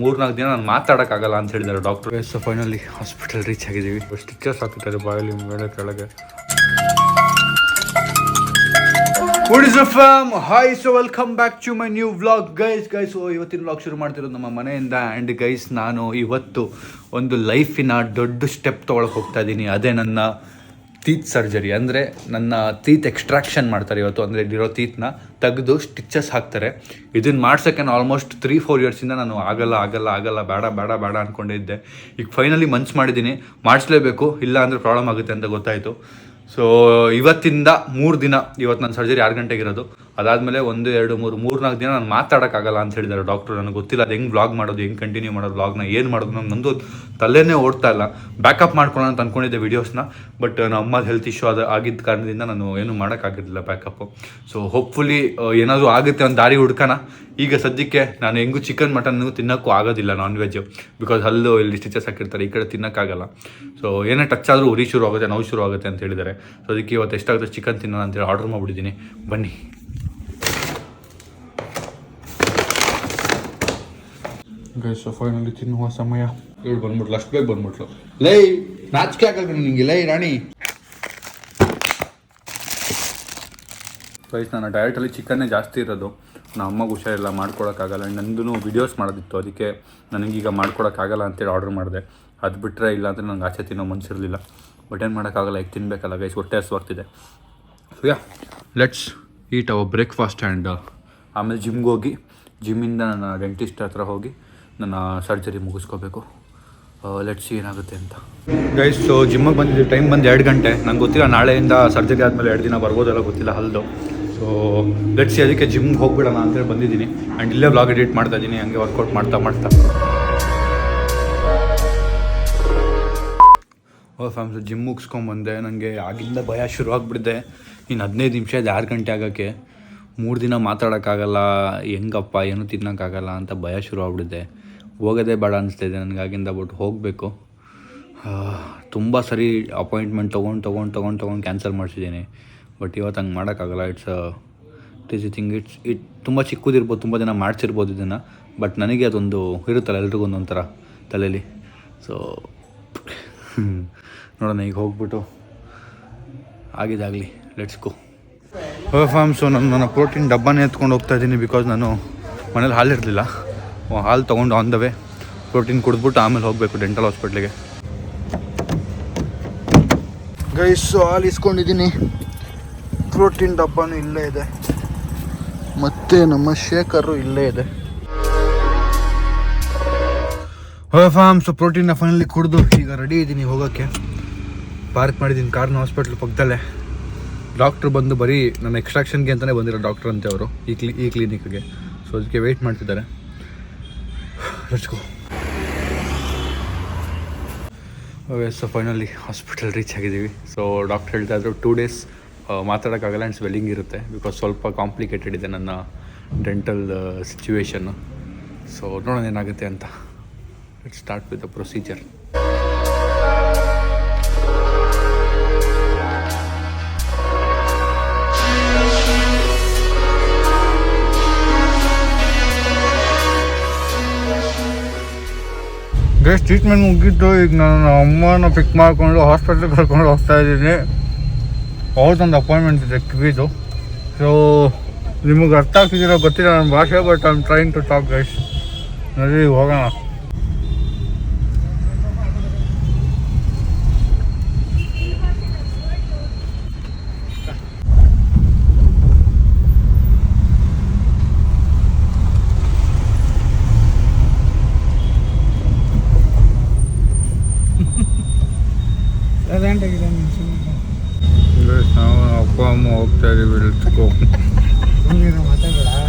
ಮೂರ್ನಾಲ್ಕು ದಿನ ನಾನು ಮಾತಾಡೋಕ್ಕಾಗಲ್ಲ ಅಂತ ಹೇಳಿದ್ದಾರೆ doctor. So finally hospital reach ಆಗಿದ್ದೀವಿ. ಸ್ಟಿಚಸ್ ಹಾಕ್ತಾರೆ ಬಾಯಲ್ಲಿ ಮೇಲೆ ಕೆಳಗೆ. What is up fam? Hi, so welcome back to my new vlog guys. So ಇವತ್ತಿನ vlog ಶುರು ಮಾಡ್ತಿರೋದು ನಮ್ಮ ಮನೆಯಿಂದ. ಆ್ಯಂಡ್ ಗೈಸ್, ನಾನು ಇವತ್ತು ಒಂದು ಲೈಫಿನ ದೊಡ್ಡ ಸ್ಟೆಪ್ ತೊಗೊಳಕ್ಕೆ ಹೋಗ್ತಾ ಇದ್ದೀನಿ. ಅದೇ ನನ್ನ ಟೀತ್ ಸರ್ಜರಿ. ಅಂದರೆ ನನ್ನ ಟೀತ್ ಎಕ್ಸ್ಟ್ರಾಕ್ಷನ್ ಮಾಡ್ತಾರೆ ಇವತ್ತು. ಅಂದರೆ ಇಲ್ಲಿರೋ ಟೀತ್ನ ತೆಗೆದು ಸ್ಟಿಚಸ್ ಹಾಕ್ತಾರೆ. ಇದನ್ನು ಮಾಡ್ಸೋಕ್ಕೆ ನಾನು ಆಲ್ಮೋಸ್ಟ್ 3-4 ಇಯರ್ಸಿಂದ ನಾನು ಆಗಲ್ಲ ಬೇಡ ಅಂದ್ಕೊಂಡಿದ್ದೆ. ಈಗ ಫೈನಲಿ ಮನ್ಸು ಮಾಡಿದ್ದೀನಿ, ಮಾಡಿಸ್ಲೇಬೇಕು, ಇಲ್ಲ ಅಂದರೆ ಪ್ರಾಬ್ಲಮ್ ಆಗುತ್ತೆ ಅಂತ ಗೊತ್ತಾಯಿತು. ಸೊ ಇವತ್ತಿಂದ 3 ದಿನ, ಇವತ್ತು ನನ್ನ ಸರ್ಜರಿ 6 ಗಂಟೆಗೆ ಇರೋದು. ಅದಾದಮೇಲೆ 1, 2, 3, 4 ದಿನ ನಾನು ಮಾತಾಡೋಕ್ಕಾಗಲ್ಲ ಅಂತ ಹೇಳಿದ್ದಾರೆ ಡಾಕ್ಟ್ರು. ನನಗೆ ಗೊತ್ತಿಲ್ಲ ಅದು ಹೆಂಗೆ ವ್ಲಾಗ್ ಮಾಡೋದು, ಹೆಂಗೆ ಕಂಟಿನ್ಯೂ ಮಾಡೋದು, ವ್ಲಾಗ್ನ ಏನು ಮಾಡೋದು ನಂದು ತಲೆನೇ ಓಡ್ತಾ ಇಲ್ಲ. ಬ್ಯಾಕಪ್ ಮಾಡ್ಕೊಳ್ಳೋಣ ಅಂತ ಅಂದ್ಕೊಂಡಿದ್ದೆ ವೀಡಿಯೋಸ್ನ. ಬಟ್ ನಮ್ಮ ಅಮ್ಮದ ಹೆಲ್ತ್ ಇಶ್ಯೂ ಆಗಿದ್ದ ಕಾರಣದಿಂದ ನಾನು ಏನೂ ಮಾಡೋಕ್ಕಾಗಿರಲಿಲ್ಲ ಬ್ಯಾಕಪ್ಪು. ಸೊ ಹೋಪ್ಫುಲಿ ಏನಾದರೂ ಆಗುತ್ತೆ, ಒಂದು ದಾರಿ ಹುಡ್ಕೋಣ. ಈಗ ಸದ್ಯಕ್ಕೆ ನಾನು ಹೆಂಗೂ ಚಿಕನ್ ಮಟನ್ನು ತಿನ್ನೋಕ್ಕೂ ಆಗೋದಿಲ್ಲ, ನಾನ್ ವೆಜ್ಜು. ಬಿಕಾಸ್ ಅಲ್ಲೂ ಇಲ್ಲಿ ಸ್ಟಿಚಸ್ ಹಾಕಿರ್ತಾರೆ, ಈ ಕಡೆ ತಿನ್ನೋಕ್ಕಾಗಲ್ಲ. ಸೊ ಏನೇ ಟಚ್ ಆದರೂ ಉರಿ ಶುರು ಆಗುತ್ತೆ, ನೋವು ಶುರು ಆಗುತ್ತೆ ಅಂತ ಹೇಳಿದ್ದಾರೆ. ಸೊ ಅದಕ್ಕೆ ಇವತ್ತು ಎಷ್ಟಾಗುತ್ತೆ ಚಿಕನ್ ತಿನ್ನೋಣ ಅಂತೇಳಿ ಆರ್ಡರ್ ಮಾಡಿಬಿಟ್ಟಿದ್ದೀನಿ. ಬನ್ನಿ. ಗೈಸ್, ಫೈನಲಿ ತಿನ್ನುವ ಸಮಯ. ಇವಳು ಬಂದ್ಬಿಟ್ಲು, ಅಷ್ಟು ಬೇಗ ಬಂದ್ಬಿಟ್ಲು. ಲೈ ನಾಚಿಕೆ ಆಗಲ್ಲ ನಿಮಗೆ, ಲೈ ರಾಣಿ. ಗೈಸ್, ನನ್ನ ಡಯಟಲ್ಲಿ ಚಿಕನ್ನೇ ಜಾಸ್ತಿ ಇರೋದು. ನಮ್ಮ ಅಮ್ಮಗೆ ಹುಷಾರಿಲ್ಲ, ಮಾಡ್ಕೊಡೋಕ್ಕಾಗಲ್ಲ. ನಂದು ವೀಡಿಯೋಸ್ ಮಾಡೋದಿತ್ತು, ಅದಕ್ಕೆ ನನಗೀಗ ಮಾಡ್ಕೊಡೋಕ್ಕಾಗಲ್ಲ ಅಂತೇಳಿ ಆರ್ಡರ್ ಮಾಡಿದೆ. ಅದು ಬಿಟ್ಟರೆ ಇಲ್ಲ ಅಂದರೆ ನನಗೆ ಆಚೆ ತಿನ್ನೋ ಮನಸ್ಸಿರಲಿಲ್ಲ. ಬಟ್ ಏನು ಮಾಡೋಕ್ಕಾಗಲ್ಲ, ಈಗ ತಿನ್ನಬೇಕಲ್ಲ ಗೈಸ್, ಹೊಟ್ಟೆ ಹಸುವಾಗ್ತಿದೆ. So let's eat our breakfast. And ಆಮೇಲೆ ಜಿಮ್ಗೆ ಹೋಗಿ, ಜಿಮ್ಮಿಂದ ನನ್ನ ಡೆಂಟಿಸ್ಟ್ ಹತ್ರ ಹೋಗಿ ನನ್ನ ಸರ್ಜರಿ ಮುಗಿಸ್ಕೋಬೇಕು. ಲೆಟ್ಸ್ ಏನಾಗುತ್ತೆ ಅಂತ. ಗೈಸ್, ಸೊ ಜಿಮ್ಮಿಗೆ ಬಂದಿದ್ದು ಟೈಮ್ ಬಂದು 2 ಗಂಟೆ. ನಂಗೆ ಗೊತ್ತಿಲ್ಲ ನಾಳೆಯಿಂದ ಸರ್ಜರಿ ಆದಮೇಲೆ 2 ದಿನ ಬರ್ಬೋದಲ್ಲ, ಗೊತ್ತಿಲ್ಲ ಹಲ್ದು. ಸೊ ಲೆಟ್ಸ್ ಅದಕ್ಕೆ ಜಿಮ್ಗೆ ಹೋಗ್ಬಿಡೋಣ ಅಂತೇಳಿ ಬಂದಿದ್ದೀನಿ. ಆ್ಯಂಡ್ ಇಲ್ಲೇ ವ್ಲಾಗ್ ಎಡಿಟ್ ಮಾಡ್ತಾ ಇದ್ದೀನಿ, ಹಂಗೆ ವರ್ಕೌಟ್ ಮಾಡ್ತಾ. ಫ್ಯಾಮ್ಸ್, ಜಿಮ್ ಮುಗಿಸ್ಕೊಂಬಂದೆ. ನನಗೆ ಆಗಿಂದ ಭಯ ಶುರು ಆಗಿಬಿಟ್ಟಿದೆ. ಇನ್ನು 15 ನಿಮಿಷ ಇದೆ 6 ಗಂಟೆ ಆಗೋಕ್ಕೆ. 3 ದಿನ ಮಾತಾಡೋಕ್ಕಾಗಲ್ಲ, ಹೆಂಗಪ್ಪ ಏನು ತಿನ್ನೋಕ್ಕಾಗಲ್ಲ ಅಂತ ಭಯ ಶುರು ಆಗ್ಬಿಟ್ಟಿದೆ. ಹೋಗೋದೇ ಬೇಡ ಅನಿಸ್ತಾಯಿದೆ ನನಗಾಗಿಂದ. ಬಟ್ ಹೋಗಬೇಕು. ತುಂಬ ಸರಿ ಅಪಾಯಿಂಟ್ಮೆಂಟ್ ತೊಗೊಂಡು ಕ್ಯಾನ್ಸಲ್ ಮಾಡಿಸಿದ್ದೀನಿ. ಬಟ್ ಇವತ್ತು ಹಂಗೆ ಮಾಡೋಕ್ಕಾಗಲ್ಲ. It's thing. ಇಟ್ ತುಂಬ ಚಿಕ್ಕದಿರ್ಬೋದು, ತುಂಬ ಜನ ಮಾಡಿಸಿರ್ಬೋದು ಇದನ್ನು. ಬಟ್ ನನಗೆ ಅದೊಂದು ಇರುತ್ತಲ್ಲ, ಎಲ್ರಿಗೂ ಒಂದೊಂಥರ ತಲೆಯಲ್ಲಿ. ಸೊ ನೋಡೋಣ, ಈಗ ಹೋಗ್ಬಿಟ್ಟು ಆಗಿದಾಗಲಿ. Let's go. ಫ್ಯಾಮ್, ಸೊ ನನ್ನ ಪ್ರೋಟೀನ್ ಡಬ್ಬನೇ ಎತ್ಕೊಂಡು ಹೋಗ್ತಾ ಇದ್ದೀನಿ. ಬಿಕಾಸ್ ನಾನು ಮನೇಲಿ ಹಾಲು ಇರಲಿಲ್ಲ. ಹಾಲು ತೊಗೊಂಡು ಆನ್ ದ ವೇ ಪ್ರೋಟೀನ್ ಕುಡಿದ್ಬಿಟ್ಟು ಆಮೇಲೆ ಹೋಗಬೇಕು ಡೆಂಟಲ್ ಹಾಸ್ಪಿಟ್ಲಿಗೆ. ಗೈಸ್, ಹಾಲು ಇಸ್ಕೊಂಡಿದ್ದೀನಿ. ಪ್ರೋಟೀನ್ ಡಬ್ಬನೂ ಇಲ್ಲೇ ಇದೆ, ಮತ್ತು ನಮ್ಮ ಶೇಕರು ಇಲ್ಲೇ ಇದೆ. ಫ್ಯಾಮ್, ಸೊ ಪ್ರೋಟೀನ್ನ ಫೈನಲಿ ಕುಡಿದು ಈಗ ರೆಡಿ ಇದ್ದೀನಿ ಹೋಗೋಕ್ಕೆ. ಪಾರ್ಕ್ ಮಾಡಿದ್ದೀನಿ ಕಾರ್ನ ಹಾಸ್ಪಿಟ್ಲ್ ಪಕ್ಕದಲ್ಲೇ. ಡಾಕ್ಟ್ರು ಬಂದು ಬರೀ ನನ್ನ ಎಕ್ಸ್ಟ್ರಾಕ್ಷನ್ಗೆ ಅಂತಲೇ ಬಂದಿರೋ ಡಾಕ್ಟ್ರ್ ಅಂತೆ ಅವರು, ಈ ಕ್ಲಿನಿಕ್ಗೆ. ಸೊ ಅದಕ್ಕೆ ವೆಯ್ಟ್ ಮಾಡ್ತಿದ್ದಾರೆ. Let's go. So finally hospital reach ಆಗಿದ್ದೀವಿ. ಸೊ ಡಾಕ್ಟ್ರ್ ಹೇಳ್ತಾ ಇದ್ರು 2 ಡೇಸ್ ಮಾತಾಡೋಕ್ಕಾಗಲ್ಲ ಆ್ಯಂಡ್ ಸ್ವೆಲ್ಲಿಂಗ್ ಇರುತ್ತೆ. ಬಿಕಾಸ್ ಸ್ವಲ್ಪ ಕಾಂಪ್ಲಿಕೇಟೆಡ್ ಇದೆ ನನ್ನ ಡೆಂಟಲ್ ಸಿಚುವೇಶನ್ನು. ಸೊ ನೋಡೋಣ ಏನಾಗುತ್ತೆ ಅಂತ. Let's start with the procedure. Guys, treatment ಮುಗಿದ್ದು ಈಗ ನಾನು ಅಮ್ಮನ ಪಿಕ್ ಮಾಡಿಕೊಂಡು ಹಾಸ್ಪಿಟ್ಲಿಗೆ ಕರ್ಕೊಂಡು ಹೋಗ್ತಾ ಇದ್ದೀನಿ. ಅವ್ರದ್ದೊಂದು ಅಪಾಯಿಂಟ್ಮೆಂಟ್ ಇದೆ ಕಿವಿದು. ಸೊ ನಿಮಗೆ ಅರ್ಥ ಆಗ್ತಿದ್ದೀರೋ ಗೊತ್ತಿಲ್ಲ ನನ್ನ ಭಾಷೆ, but I am trying to talk guys. ನಡಿ ಹೋಗೋಣ. ನಾವು ಅಪ್ಪ ಅಮ್ಮ ಹೋಗ್ತಾ ಇದೀವಿ.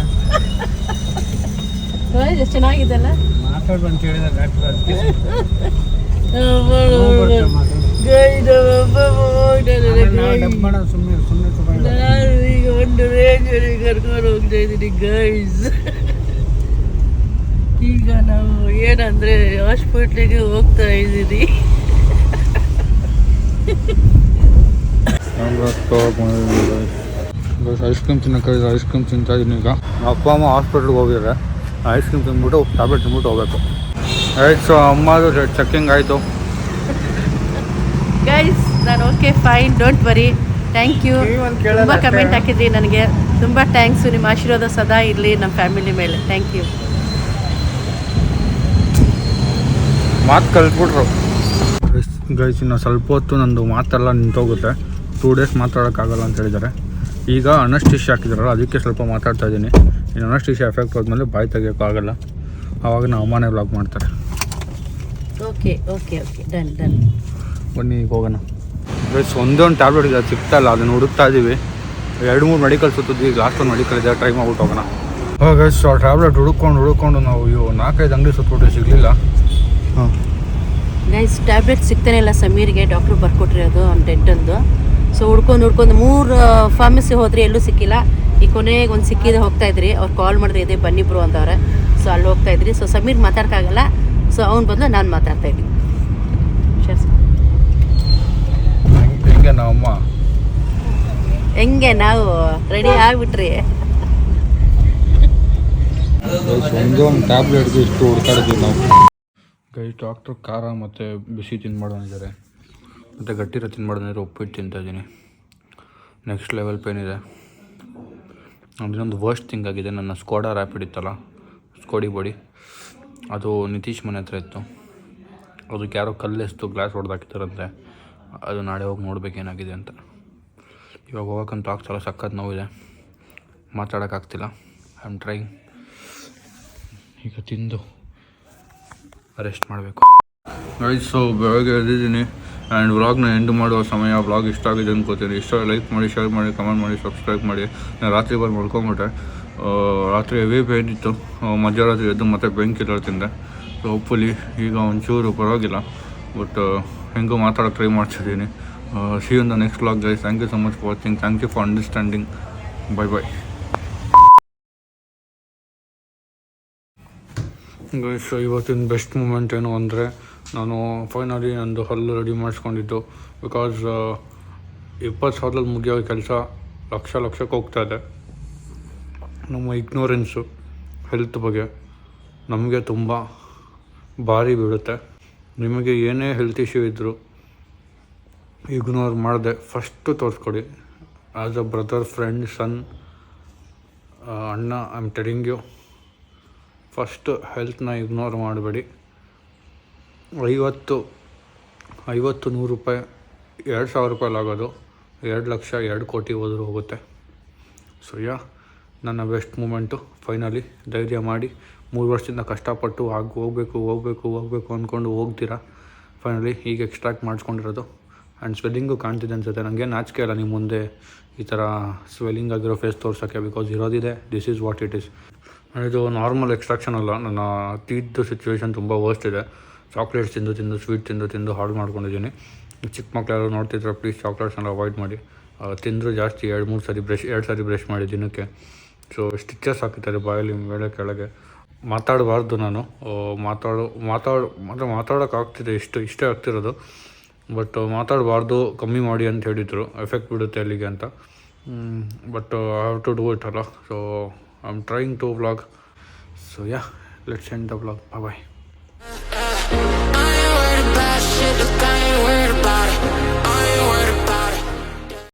ಚೆನ್ನಾಗಿದೆಲ್ಲ ಮಾತಾಡು ಅಂತ ಹೇಳಿದ ಡಾಕ್ಟರ್. ಈಗ ಒಂದು ರೇಂಜಲ್ಲಿ ಕರ್ಕೊಂಡು ಹೋಗ್ತಾ ಇದ್ದೀನಿ ಗೈಸ್. ಈಗ ನಾವು ಏನಂದ್ರೆ ಹಾಸ್ಪಿಟ್ಲಿಗೆ ಹೋಗ್ತಾ ಇದ್ದೀವಿ. ಐಸ್ ಕ್ರೀಮ್ ತಿನ್ನೋಕೆ ಐಸ್ ಕ್ರೀಮ್ ತಿಂತಾ ಇದ್ದೀನಿ. ಈಗ ಅಪ್ಪ ಅಮ್ಮ ಹಾಸ್ಪಿಟ್ಲಿಗೆ ಹೋಗಿದ್ದಾರೆ. ಐಸ್ ಕ್ರೀಮ್ ತಿಂದ್ಬಿಟ್ಟು ಟ್ಯಾಬ್ಲೆಟ್ ತಿಂದ್ಬಿಟ್ಟು ಹೋಗ್ಬೇಕು. ಆಯ್ತು, ಸೊ ಅಮ್ಮದು ಚೆಕ್ಕಿಂಗ್ ಆಯಿತು. ಗೈಸ್ ನಾನು okay fine, don't worry. Thank you. ತುಂಬ ಕಮೆಂಟ್ ಹಾಕಿದ್ರಿ ನನಗೆ, ತುಂಬ ಥ್ಯಾಂಕ್ಸು. ನಿಮ್ಮ ಆಶೀರ್ವಾದ ಸದಾ ಇರಲಿ ನಮ್ಮ ಫ್ಯಾಮಿಲಿ ಮೇಲೆ. Thank you. ಮಾತು ಕಲ್ತ್ಬಿಟ್ರು ಗೈಸ್. ಇನ್ನು ಸ್ವಲ್ಪ ಹೊತ್ತು ನಂದು ಮಾತೆಲ್ಲ ನಿಂತೋಗುತ್ತೆ. 2 ಡೇಸ್ ಮಾತಾಡೋಕ್ಕಾಗಲ್ಲ ಅಂತ ಹೇಳಿದ್ದಾರೆ. ಈಗ ಅನಸ್ಟಿಷಿಯಾ ಹಾಕಿದಾರಲ್ಲ, ಅದಕ್ಕೆ ಸ್ವಲ್ಪ ಮಾತಾಡ್ತಾ ಇದ್ದೀನಿ. ಇನ್ನು ಅನಸ್ಟಿಷಿಯಾ ಎಫೆಕ್ಟ್ ಹೋದ್ಮೇಲೆ ಬಾಯಿ ತೆಗಿಯೋಕ್ಕಾಗಲ್ಲ. ಆವಾಗ ನಾವು ಅಮ್ಮನೇ ವ್ಲಾಗ್ ಮಾಡ್ತಾರೆ. Okay okay okay, done done. ಬನ್ನಿ ಈಗ ಹೋಗೋಣ ಗೈಸ್. ಒಂದೇ ಒಂದು ಟ್ಯಾಬ್ಲೆಟ್ ಇದೆ, ಅದು ಸಿಗ್ತಾ ಇಲ್ಲ. ಅದನ್ನು ಹುಡುಕ್ತಾ ಇದ್ದೀವಿ. 2-3 ಮೆಡಿಕಲ್ ಸುತ್ತಿದ್ವಿ. ಈಗ ಲಾಸ್ಟ್ ಒಂದು ಮೆಡಿಕಲ್ ಇದೆ, ಟ್ರೈ ಮಾಡ್ಬಿಟ್ಟು ಹೋಗೋಣ. ಗೈಸ್, ಆ ಟ್ಯಾಬ್ಲೆಟ್ ಹುಡುಕೊಂಡು ನಾವು 4-5 ಅಂಗಡಿ ಸುತ್ತಬಿಟ್ಟು ಸಿಗಲಿಲ್ಲ. ಹಾಂ ಗೈಸ್, ಟ್ಯಾಬ್ಲೆಟ್ ಸಿಗ್ತಾನೆ ಇಲ್ಲ ಸಮೀರ್ಗೆ. ಡಾಕ್ಟ್ರು ಬರ್ಕೊಟ್ಟಿರೋದು ಅವ್ನು ಡೆಂಟಲ್ದು. ಸೊ ಹುಡ್ಕೊಂಡು 3 ಫಾರ್ಮಸಿ ಹೋದ್ರೆ ಎಲ್ಲೂ ಸಿಕ್ಕಿಲ್ಲ. ಈ ಕೊನೆಗೆ ಒಂದು ಸಿಕ್ಕಿದೆ, ಹೋಗ್ತಾ ಇದ್ರಿ. ಅವ್ರು ಕಾಲ್ ಮಾಡಿದ್ರೆ ಇದೆ ಬನ್ನಿ ಬ್ರೋ ಅಂತವ್ರೆ. ಸೊ ಅಲ್ಲಿ ಹೋಗ್ತಾ ಇದ್ರಿ. ಸೊ ಸಮೀರ್ ಮಾತಾಡೋಕ್ಕಾಗಲ್ಲ. ಸೊ ಅವ್ನ ಬದಲು ನಾನು ಮಾತಾಡ್ತಾ ಇದ್ದೀನಿ. ಹೆಂಗೆ ನಾವಮ್ಮ ಹೆಂಗೆ ನಾವು ರೆಡಿ ಆಗಿಬಿಟ್ರಿ. ಒಂದೇ ಒಂದು ಟ್ಯಾಬ್ಲೆಟ್ಗೆ ಇಷ್ಟು ಹುಡ್ಕಾಡಿದ್ವಿ ನಾವು ಗೈಸ್. ಡಾಕ್ಟ್ರು ಖಾರ ಮತ್ತು ಬಿಸಿ ತಿನ್ಮಾಡೋನಿದ್ದಾರೆ, ಮತ್ತು ಗಟ್ಟಿರೋ ತಿನ್ಮಾಡೋನಿದ್ದಾರೆ. ಉಪ್ಪಿಟ್ಟು ತಿಂತಾಯಿದ್ದೀನಿ. ನೆಕ್ಸ್ಟ್ ಲೆವೆಲ್ ಪೇನ್ ಇದೆ. ಅದನ್ನೊಂದು ವರ್ಸ್ಟ್ ಥಿಂಗ್ ಆಗಿದೆ. ನನ್ನ ಸ್ಕೋಡಾ ರ್ಯಾಪಿಡ್ ಇತ್ತಲ್ಲ, ಸ್ಕೋಡಿ ಬಾಡಿ, ಅದು ನಿತೀಶ್ ಮನೆ ಹತ್ರ ಇತ್ತು. ಅದಕ್ಕೆ ಯಾರೋ ಕಲ್ಲೆಸ್ತು ಗ್ಲಾಸ್ ಹೊಡೆದಾಕಿದ್ದಾರಂತೆ. ಅದು ನಾಳೆ ಹೋಗಿ ನೋಡ್ಬೇಕೇನಾಗಿದೆ ಅಂತ. ಇವಾಗ ಹೋಗೋಕ್ಕಂತೂ ಆಗ್ತಿಲ್ಲ, ಸಖತ್ ನೋವಿದೆ, ಮಾತಾಡೋಕ್ಕಾಗ್ತಿಲ್ಲ. I am trying. ಈಗ ತಿಂದು ರೆಸ್ಟ್ ಮಾಡಬೇಕು ಗೈಸ್. ಸೊ ಬೆಳಗ್ಗೆ ಎದ್ದಿದ್ದೀನಿ ಆ್ಯಂಡ್ ವ್ಲಾಗ್ನ ಎಂಡ್ ಮಾಡುವ ಸಮಯ. ವ್ಲಾಗ್ ಇಷ್ಟ ಆಗಿದೆ ಅನ್ಕೋತೀನಿ. ಇಷ್ಟ ಲೈಕ್ ಮಾಡಿ, ಶೇರ್ ಮಾಡಿ, ಕಮೆಂಟ್ ಮಾಡಿ, ಸಬ್ಸ್ಕ್ರೈಬ್ ಮಾಡಿ. ನಾನು ರಾತ್ರಿ ಬಂದು ಮಲ್ಕೊಂಬಿಟ್ಟೆ. ರಾತ್ರಿ ಹೆವಿ ಪೇನ್ ಇತ್ತು. ಮಧ್ಯರಾತ್ರಿ ಎದ್ದು ಮತ್ತೆ ಬೆಂಕಿ ತಿಂದೆ. ಸೊ ಹೋಪ್ಫುಲಿ ಈಗ ಒಂಚೂರು ಪರವಾಗಿಲ್ಲ. ಬಟ್ ಹೆಂಗೂ ಮಾತಾಡೋಕ್ಕೆ ಟ್ರೈ ಮಾಡ್ತಿದ್ದೀನಿ. See you in the next vlog guys. Thank you so much for watching. Thank you for understanding. Bye bye guys. ಇವತ್ತಿನ ಬೆಸ್ಟ್ ಮೂಮೆಂಟ್ ಏನು ಅಂದರೆ, ನಾನು ಫೈನಲಿ ನಂದು ಹಲ್ಲು ರೆಡಿ ಮಾಡಿಸ್ಕೊಂಡಿದ್ದು. ಬಿಕಾಸ್ 20,000 ಮುಗಿಯೋ ಕೆಲಸ ಲಕ್ಷಕ್ಕೆ ಹೋಗ್ತಾ ಇದೆ. ನಮ್ಮ ಇಗ್ನೋರೆನ್ಸು ಹೆಲ್ತ್ ಬಗ್ಗೆ ನಮಗೆ ತುಂಬ ಭಾರಿ ಬೀಳುತ್ತೆ. ನಿಮಗೆ ಏನೇ ಹೆಲ್ತ್ ಇಶ್ಯೂ ಇದ್ದರೂ ಇಗ್ನೋರ್ ಮಾಡದೆ ಫಸ್ಟು ತೋರಿಸ್ಕೊಡಿ. As a brother, friend, son, ಅಣ್ಣ, I am telling you, first ಹೆಲ್ತ್ನ ಇಗ್ನೋರ್ ಮಾಡಬೇಡಿ. 50-100 ರೂಪಾಯಿ, 2,000 ರೂಪಾಯಿ ಆಗೋದು 2 ಲಕ್ಷ 2 ಕೋಟಿ ಹೋದರೂ ಹೋಗುತ್ತೆ. ಸೊ ನನ್ನ ಬೆಸ್ಟ್ ಮೂಮೆಂಟು ಫೈನಲಿ. ಧೈರ್ಯ ಮಾಡಿ 3 ವರ್ಷದಿಂದ ಕಷ್ಟಪಟ್ಟು ಹೋಗಬೇಕು ಅಂದ್ಕೊಂಡು ಹೋಗ್ತೀರಾ. ಫೈನಲಿ ಈಗ ಎಕ್ಸ್ಟ್ರಾಕ್ಟ್ ಮಾಡಿಸ್ಕೊಂಡಿರೋದು. ಆ್ಯಂಡ್ ಸ್ವೆಲ್ಲಿಂಗು ಕಾಣ್ತಿದೆ ಅನಿಸುತ್ತೆ. ನನಗೆ ನಾಚಿಕೆ ಇಲ್ಲ ನಿಮ್ಮ ಮುಂದೆ ಈ ಥರ ಸ್ವೆಲ್ಲಿಂಗ್ ಆಗಿರೋ ಫೇಸ್ ತೋರ್ಸೋಕ್ಕೆ. ಬಿಕಾಸ್ ಇರೋದಿದೆ, this is what it is. ಇದು ನಾರ್ಮಲ್ ಎಕ್ಸ್ಟ್ರಾಕ್ಷನ್ ಅಲ್ಲ. ನನ್ನ ಟೀದ್ದು ಸಿಚುವೇಶನ್ ತುಂಬ ವರ್ಸ್ಟ್ ಇದೆ. ಚಾಕ್ಲೇಟ್ಸ್ ತಿಂದು ಸ್ವೀಟ್ ತಿಂದು ಹಾಳು ಮಾಡ್ಕೊಂಡಿದ್ದೀನಿ. ಚಿಕ್ಕ ಮಕ್ಳು ಯಾರು ನೋಡ್ತಿದ್ರೆ ಪ್ಲೀಸ್ ಚಾಕ್ಲೇಟ್ಸ್ನೆಲ್ಲ ಅವಾಯ್ಡ್ ಮಾಡಿ. ತಿಂದರೂ ಜಾಸ್ತಿ 2 ಸಾರಿ ಬ್ರಷ್ ಮಾಡಿ ದಿನಕ್ಕೆ. ಸೊ ಸ್ಟಿಚಸ್ ಹಾಕಿದ್ದಾರೆ ಬಾಯಲ್ಲಿ ಮೇಲೆ ಕೆಳಗೆ. ಮಾತಾಡಬಾರ್ದು ನಾನು. ಮಾತಾಡೋಕ್ಕಾಗ್ತಿದೆ, ಇಷ್ಟೇ ಆಗ್ತಿರೋದು. ಬಟ್ ಮಾತಾಡಬಾರ್ದು, ಕಮ್ಮಿ ಮಾಡಿ ಅಂತ ಹೇಳಿದರು. ಎಫೆಕ್ಟ್ ಬಿಡುತ್ತೆ ಅಲ್ಲಿಗೆ ಅಂತ. But I have to do it ಅಲ್ಲ. So I am trying to vlog. So let's end the vlog. Bye.